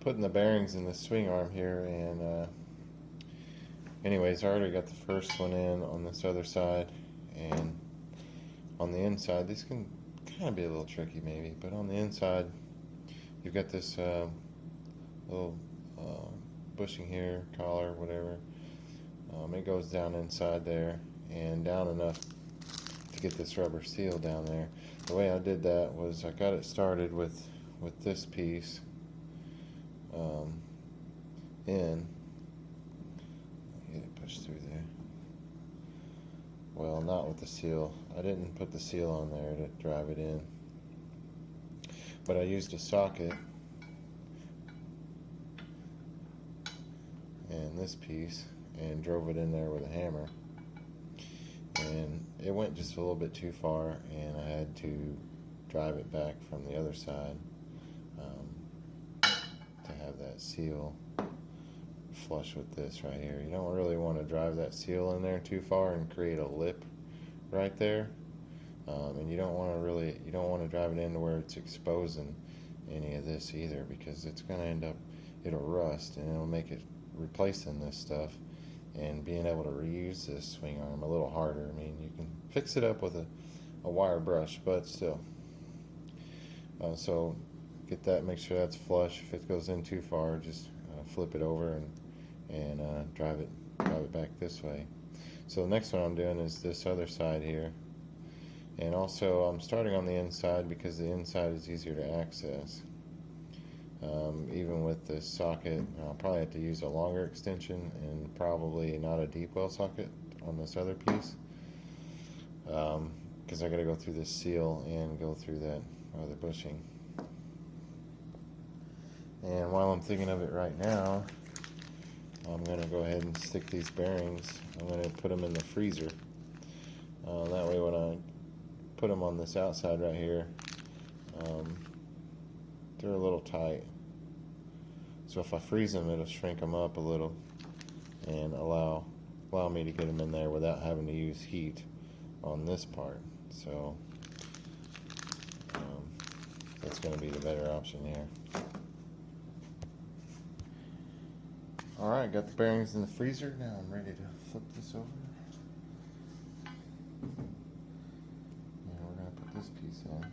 putting the bearings in the swing arm here, and anyways, I already got the first one in on this other side, and on the inside, these can kind of be a little tricky maybe, but on the inside, you've got this little bushing here, collar, whatever. It goes down inside there, and down enough to get this rubber seal down there. The way I did that was I got it started with this piece in. Get it pushed through there. Well, not with the seal. I didn't put the seal on there to drive it in, but I used a socket and this piece and drove it in there with a hammer, and it went just a little bit too far, and I had to drive it back from the other side to have that seal flush with this right here. You don't really want to drive that seal in there too far and create a lip right there, and you don't want to drive it into where it's exposing any of this either, because it's going to end up, it'll rust, and it'll make it replacing this stuff and being able to reuse this swing arm a little harder. I mean, you can fix it up with a wire brush, but still. So get that, make sure that's flush. If it goes in too far, just flip it over and drive it back this way. So the next one I'm doing is this other side here, and also I'm starting on the inside because the inside is easier to access. Even with this socket, I'll probably have to use a longer extension and probably not a deep well socket on this other piece, because I got to go through this seal and go through that other bushing. And while I'm thinking of it right now, I'm going to go ahead and stick these bearings. I'm going to put them in the freezer. That way when I put them on this outside right here, they're a little tight. So if I freeze them, it'll shrink them up a little and allow me to get them in there without having to use heat on this part. So that's going to be the better option here. Alright, got the bearings in the freezer. Now I'm ready to flip this over. And we're going to put this piece in.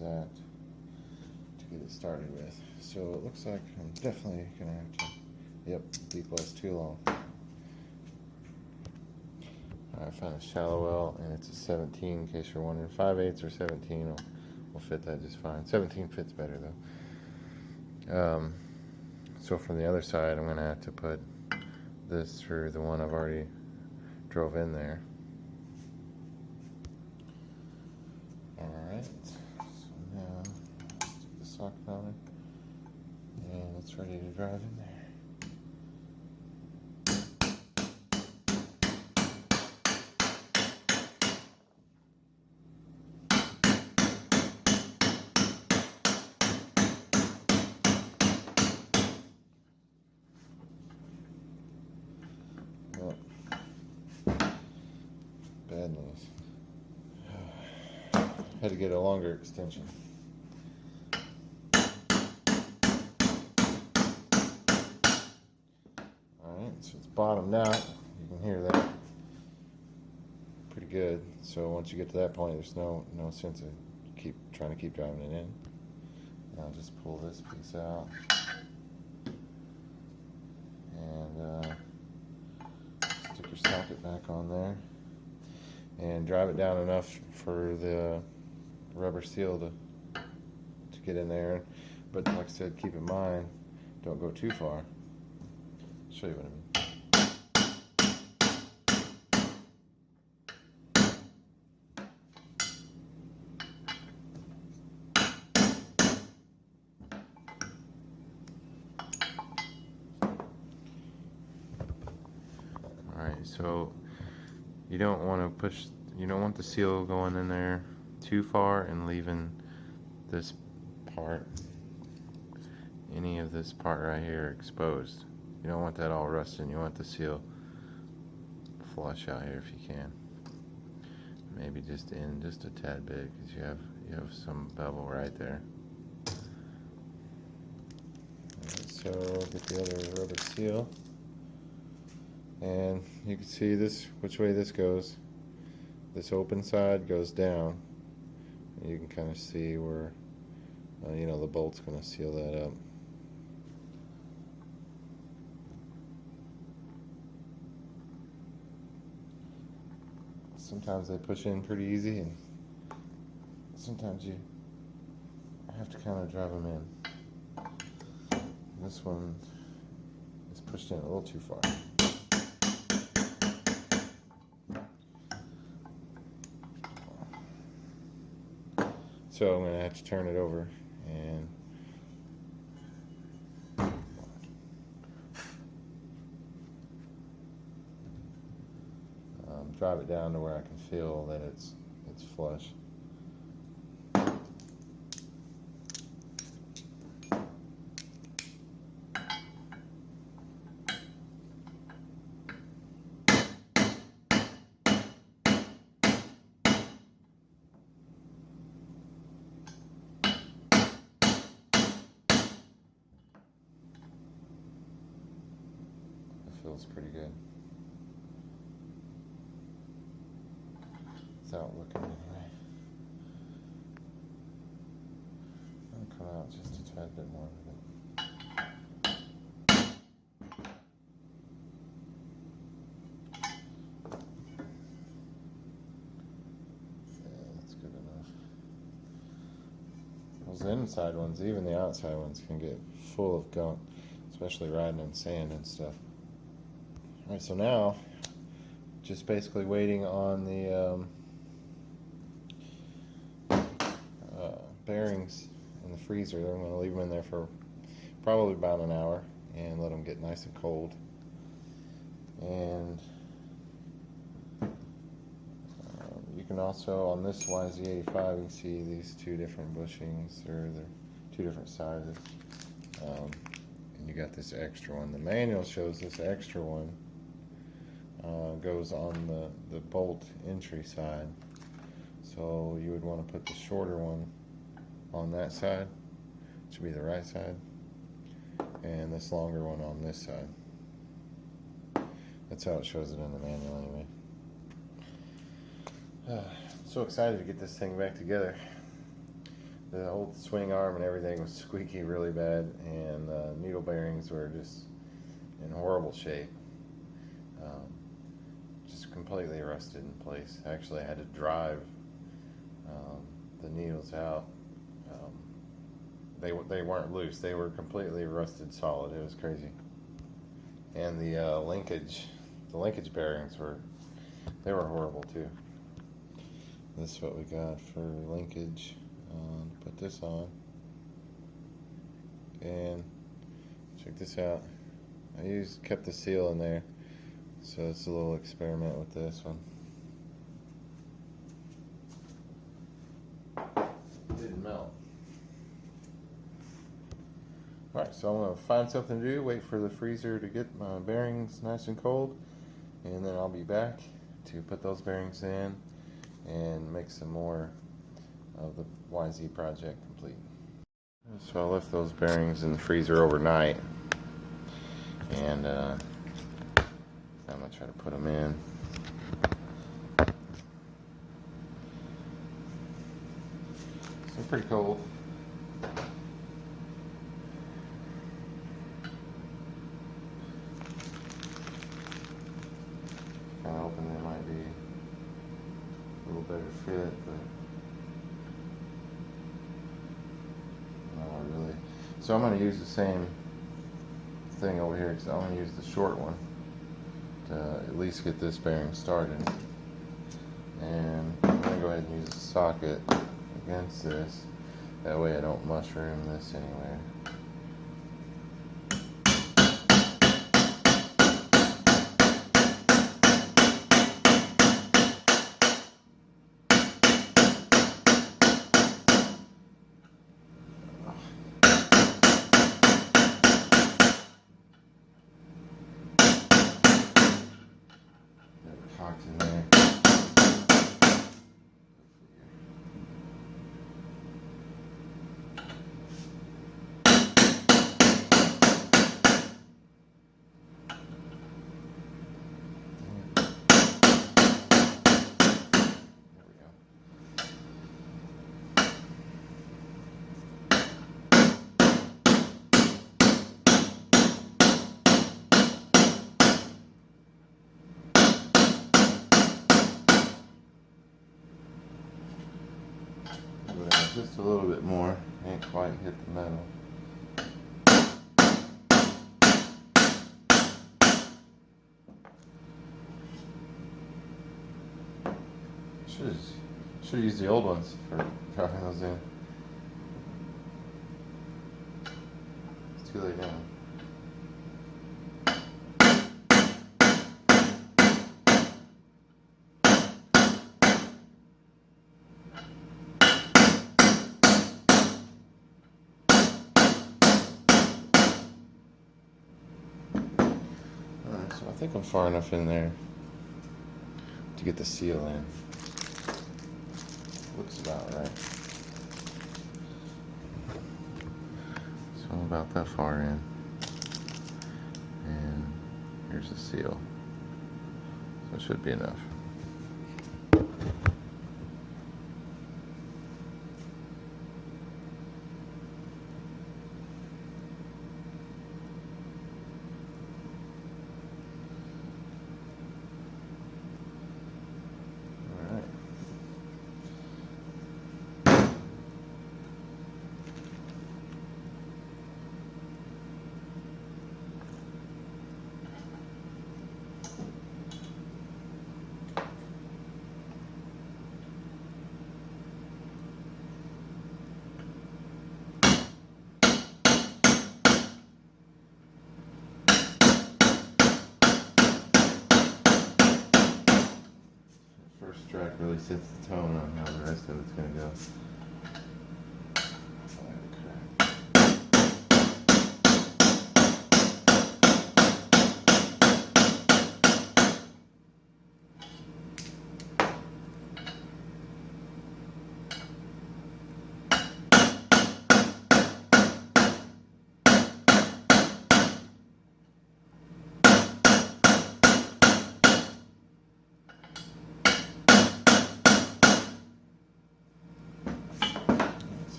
That to get it started with. So it looks like I'm definitely gonna have to, yep, deep well's too long. I found a shallow well, and it's a 17 in case you're wondering. 5/8 or 17 will fit that just fine. 17 fits better though. So from the other side, I'm gonna have to put this through the one I've already drove in there. Alright. Socket on it, and it's ready to drive in there. Oh. Bad news. Had to get a longer extension. So it's bottomed out. You can hear that pretty good. So once you get to that point, there's no sense of trying to keep driving it in. Now just pull this piece out and stick your socket back on there and drive it down enough for the rubber seal to get in there. But like I said, keep in mind, don't go too far. I'll show you what I mean. Alright, so you don't want the seal going in there too far and leaving this part, any of this part right here, exposed. You don't want that all rusting. You want the seal flush out here if you can. maybe just in just a tad bit, because you have some bevel right there. Alright, so get the other rubber seal, and you can see this which way this goes. This open side goes down, and you can kind of see where you know, the bolt's going to seal that up. Sometimes they push in pretty easy, and sometimes you have to kind of drive them in. This one is pushed in a little too far. So I'm going to have to turn it over and drive it down to where I can feel that it's flush. It feels pretty good. Without looking anyway. I'll come out just a tad bit more with it. Yeah, that's good enough. Those inside ones, even the outside ones, can get full of gunk, especially riding in sand and stuff. Alright, so now just basically waiting on the bearings in the freezer. I'm going to leave them in there for probably about an hour and let them get nice and cold. And you can also, on this YZ85, you can see these two different bushings, or they're two different sizes. And you got this extra one. The manual shows this extra one goes on the bolt entry side. So you would want to put the shorter one on that side, which would be the right side, and this longer one on this side. That's how it shows it in the manual anyway. So excited to get this thing back together. The old swing arm and everything was squeaky really bad, and the needle bearings were just in horrible shape. Just completely rusted in place. Actually, I had to drive the needles out. They weren't loose. They were completely rusted solid. It was crazy. And the linkage bearings were horrible too. This is what we got for linkage. Put this on, and check this out. I kept the seal in there, so it's a little experiment with this one. It didn't melt. Alright, so I'm going to find something to do, wait for the freezer to get my bearings nice and cold, and then I'll be back to put those bearings in and make some more of the YZ project complete. So I left those bearings in the freezer overnight, and I'm going to try to put them in. So they're pretty cold. Kind of hoping they might be a little better fit, but not really. So I'm going to use the same thing over here, because I'm going to use the short one to at least get this bearing started. And I'm going to go ahead and use the socket against this. That way I don't mushroom this anywhere. Cocked in there. Go down just a little bit more. Ain't quite hit the metal. Should have used the old ones for driving those in. It's too late now. Alright, so I think I'm far enough in there to get the seal in. Looks about right. So I'm about that far in. And here's the seal. So it should be enough. First track really sets the tone on how the rest of it's going to go.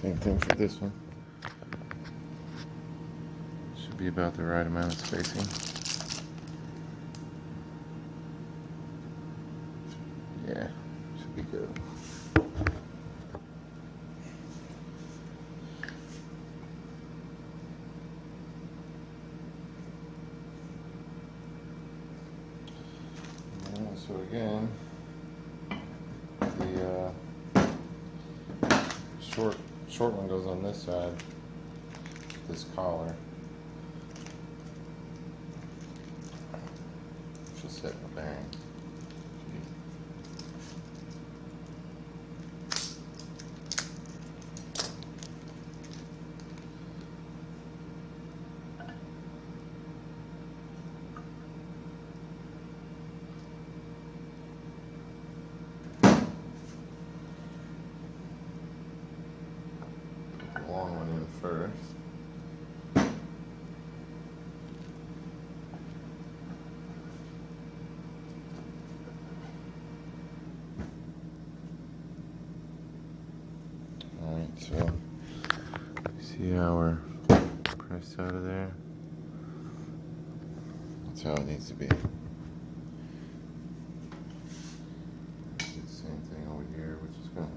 Same thing for this one. Should be about the right amount of spacing. Yeah, should be good. So again, the short one goes on this side, this collar. Just set the bearing. Long one in first. Alright, so see how we're pressed out of there? That's how it needs to be. Same thing over here, which is going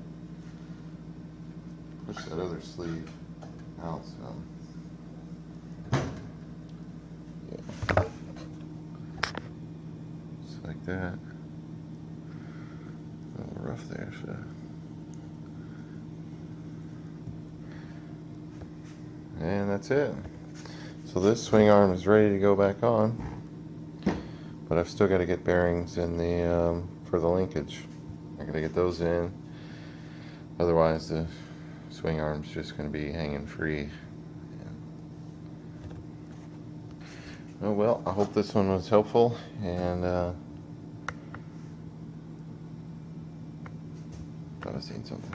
to push that other sleeve out some. Yeah. Just like that. A little rough there, so. And that's it. So this swing arm is ready to go back on, but I've still got to get bearings in the for the linkage. I got to get those in. Otherwise, the swing arm's just going to be hanging free. Oh well, I hope this one was helpful, and thought I seen something.